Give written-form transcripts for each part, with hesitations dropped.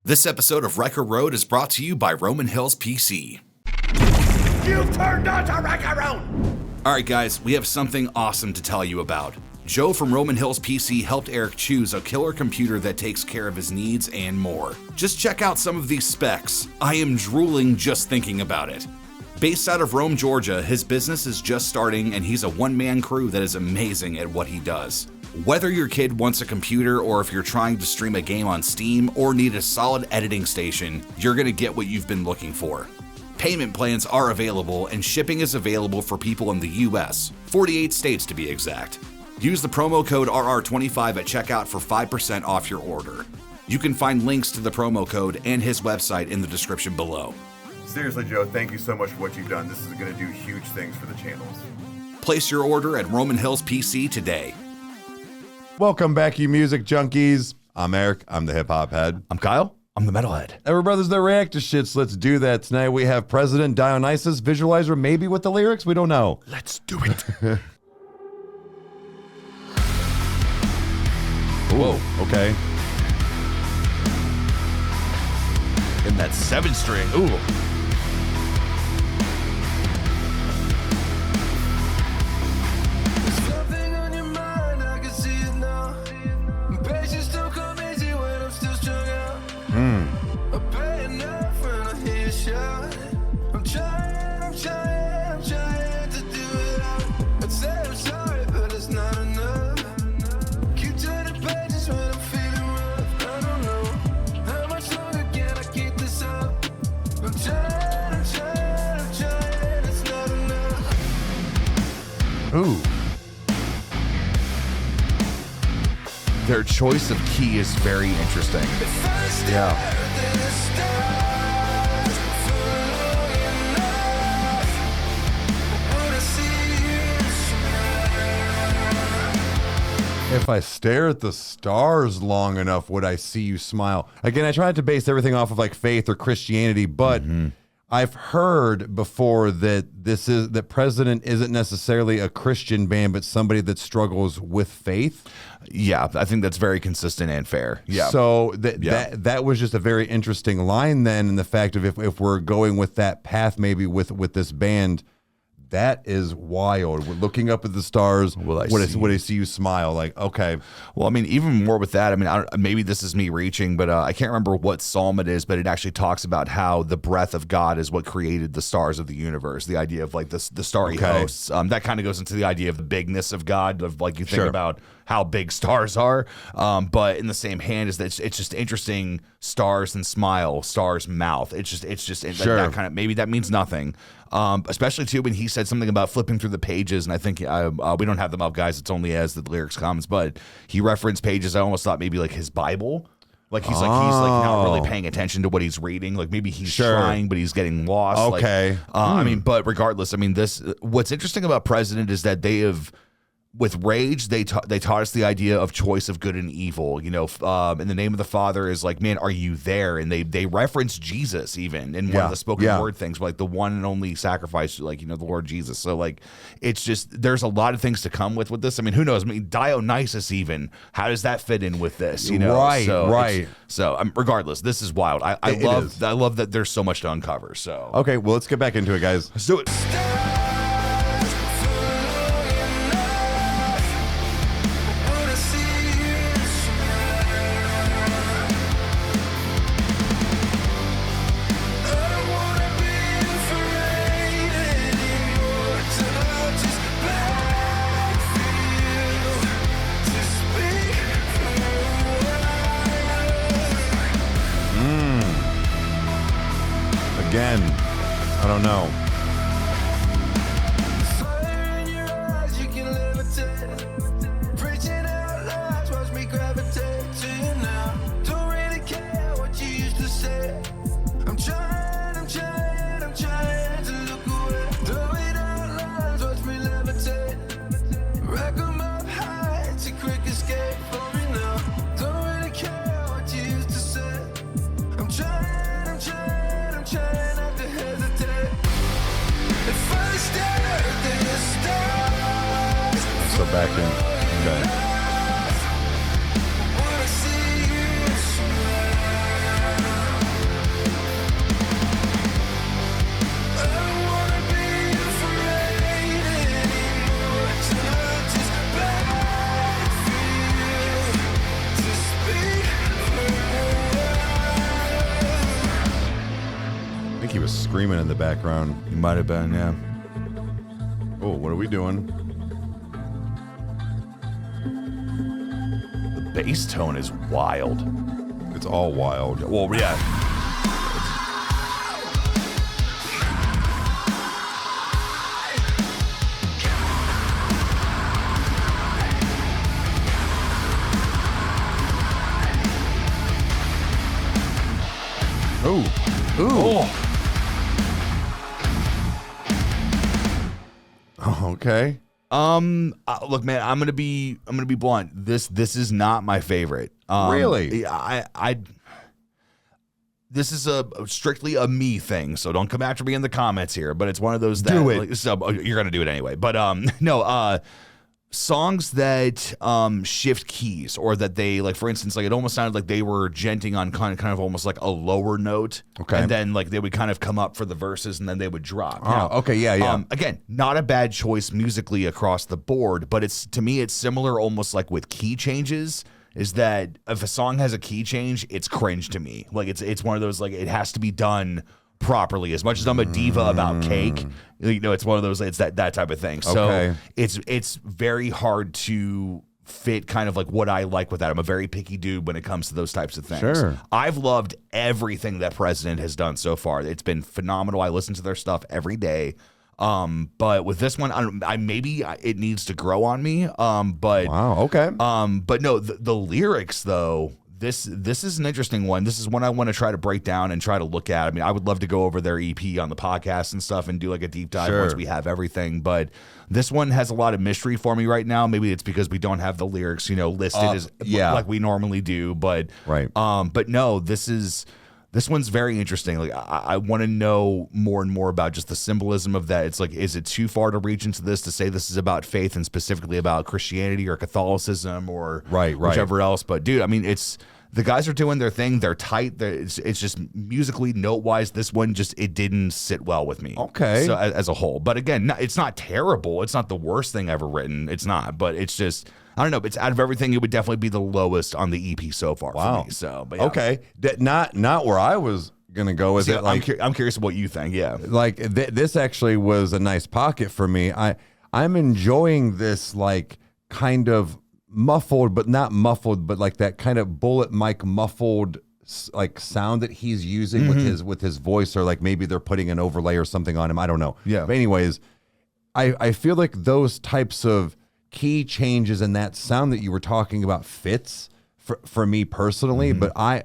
This episode of Rykerroad is brought to you by Roman Hills PC. You've turned on to Rykerroad! Alright guys, we have something awesome to tell you about. Joe from Roman Hills PC helped Eric choose a killer computer that takes care of his needs and more. Just check out some of these specs. I am drooling just thinking about it. Based out of Rome, Georgia, his business is just starting and he's a one-man crew that is amazing at what he does. Whether your kid wants a computer or if you're trying to stream a game on Steam or need a solid editing station, you're gonna get what you've been looking for. Payment plans are available and shipping is available for people in the US, 48 states to be exact. Use the promo code RR25 at checkout for 5% off your order. You can find links to the promo code and his website in the description below. Seriously, Joe, thank you so much for what you've done. This is going to do huge things for the channels. Place your order at Roman Hills PC today. Welcome back, you music junkies. I'm Eric. I'm the hip hop head. I'm Kyle. I'm the metalhead. And we're brothers that react to shit, so let's do that. Tonight we have President Dionysus, visualizer, maybe with the lyrics. We don't know. Let's do it. Whoa. Okay. And that 7-string. Ooh. I'm trying to do it out. I'd say I'm sorry, but it's not enough. Keep turning pages when I'm feeling rough. I don't know how much longer can I keep this up. I'm trying, it's not enough. Ooh. Their choice of key is very interesting. Yeah. If I stare at the stars long enough, would I see you smile? Again, I tried to base everything off of like faith or Christianity, but I've heard before that President isn't necessarily a Christian band, but somebody that struggles with faith. Yeah, I think that's very consistent and fair. Yeah. So that was just a very interesting line then, and the fact of if we're going with that path, maybe with this band. That is wild. We're looking up at the stars. Would I see you smile? Like, okay. Well, I mean, even more with that, I mean, maybe this is me reaching, but I can't remember what psalm it is, but it actually talks about how the breath of God is what created the stars of the universe. The idea of like the starry hosts. That kind of goes into the idea of the bigness of God, of like you think about how big stars are. But in the same hand is that it's just interesting. Stars and smile, stars mouth. It's just that kind of, maybe that means nothing. Especially too when he said something about flipping through the pages, and I think we don't have them up, guys. It's only as the lyrics comes, but he referenced pages. I almost thought maybe like his Bible. Like he's like not really paying attention to what he's reading. Like maybe he's trying, but he's getting lost. Okay. I mean, but regardless, I mean, what's interesting about President is that they have. With Rage, they taught us the idea of choice of good and evil. You know, in the name of the Father is like, man, are you there? And they reference Jesus even in one of the spoken word things, like the one and only sacrifice, like, you know, the Lord Jesus. So like, it's just, there's a lot of things to come with this. I mean, who knows? I mean, Dionysus even, how does that fit in with this? You know, right. So regardless, this is wild. I love that there's so much to uncover. So okay, well, let's get back into it, guys. Let's do it. Again, I don't know. Fire in your eyes, you can levitate. Preaching out loud, watch me gravitate to you now. Don't really care what you used to say. I'm trying to look away. Throw it out loud, watch me levitate. Rack 'em up high, it's a quick escape for me now. Don't really care what you used to say. I'm trying not to hesitate. If I stare at the stars, So back in. Okay. wanna see you smile. he was screaming in the background. He might have been, yeah. Oh, what are we doing? The bass tone is wild. It's all wild. Well, yeah. Ooh. Oh. Okay. Look, man, I'm gonna be blunt. This is not my favorite. Really? This is strictly a me thing, so don't come after me in the comments here. But it's one of those that Do it. Like, so you're gonna do it anyway. But no. Songs that shift keys, or that they, like, for instance, like, it almost sounded like they were genting on kind of almost like a lower note. Okay. And then, like, they would kind of come up for the verses and then they would drop. Oh, okay, yeah. Again, not a bad choice musically across the board, but to me it's similar almost like with key changes, is that if a song has a key change, it's cringe to me. Like, it's one of those, like, it has to be done properly. As much as I'm a diva about cake, you know, it's one of those, it's that type of thing. So Okay. it's very hard to fit kind of like what I like with that. I'm a very picky dude when it comes to those types of things. Sure. I've loved everything that President has done so far. It's been phenomenal. I listen to their stuff every day. But with this one, maybe it needs to grow on me. But Wow. Okay. but no, the lyrics though, this is an interesting one. This is one I want to try to break down and try to look at. I mean, I would love to go over their EP on the podcast and stuff and do like a deep dive Sure. once we have everything. But this one has a lot of mystery for me right now. Maybe it's because we don't have the lyrics, listed as like we normally do. But Right. But no, this one's very interesting. Like, I want to know more and more about just the symbolism of that. It's like, is it too far to reach into this to say this is about faith and specifically about Christianity or Catholicism or Right. whichever else? But dude, I mean, the guys are doing their thing. They're tight. It's just musically, note-wise, this one it didn't sit well with me. Okay. So as a whole, but again, it's not terrible. It's not the worst thing ever written. It's not, but it's just, I don't know. It's out of everything, it would definitely be the lowest on the EP so far for me. So, but yeah. Okay. Not where I was gonna go with See, it. Like, I'm curious what you think. Yeah. like this actually was a nice pocket for me. I'm enjoying this, like, kind of muffled, but not muffled, but like that kind of bullet mic muffled like sound that he's using with his voice, or like maybe they're putting an overlay or something on him. I don't know. Yeah. But anyways, I feel like those types of key changes and that sound that you were talking about fits for me personally. But I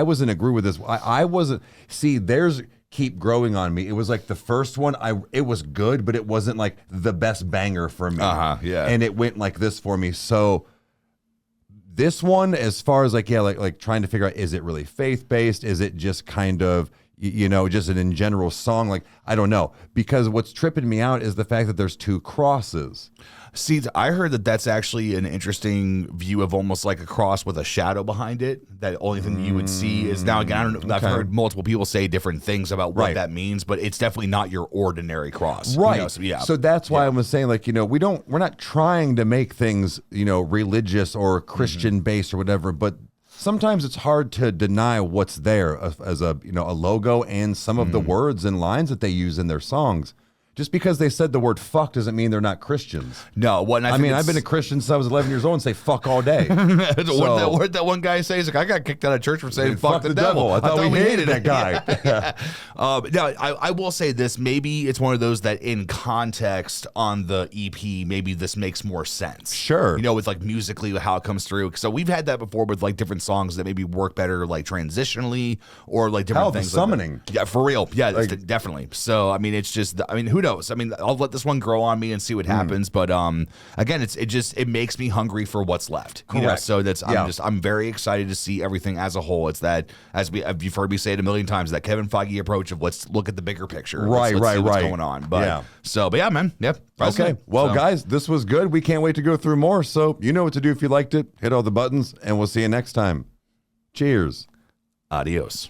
wasn't agree with this. I wasn't. See, there's keep growing on me. It was like the first one, it was good, but it wasn't like the best banger for me. Yeah. And it went like this for me. So this one, as far as like trying to figure out, is it really faith-based? Is it just kind of, just an in general song? Like, I don't know. Because what's tripping me out is the fact that there's two crosses. See, I heard that that's actually an interesting view of almost like a cross with a shadow behind it. That only thing that you would see is, now again, I don't know. I've heard multiple people say different things about what that means, but it's definitely not your ordinary cross. Right. So, yeah. So that's why I was saying, like, we're not trying to make things, religious or Christian based or whatever, but sometimes it's hard to deny what's there as a logo and some of the words and lines that they use in their songs. Just because they said the word fuck doesn't mean they're not Christians. No, I've been a Christian since I was 11 years old and say fuck all day. What did that one guy say? He's like, I got kicked out of church for saying fuck the devil. I thought we hated that guy. No, I will say this. Maybe it's one of those that in context on the EP, maybe this makes more sense. Sure. With like musically how it comes through. So we've had that before with like different songs that maybe work better like transitionally or like different things. The Summoning. Like yeah, for real. Yeah, definitely. So, I mean, it's just, who knows? I mean, I'll let this one grow on me and see what happens. But again, it makes me hungry for what's left. Correct. So I'm very excited to see everything as a whole. It's that, you've heard me say it a million times, that Kevin Feige approach of let's look at the bigger picture. Let's see what's going on. But but yeah, man. Yep. Okay. Well, guys, this was good. We can't wait to go through more. So you know what to do if you liked it. Hit all the buttons, and we'll see you next time. Cheers. Adios.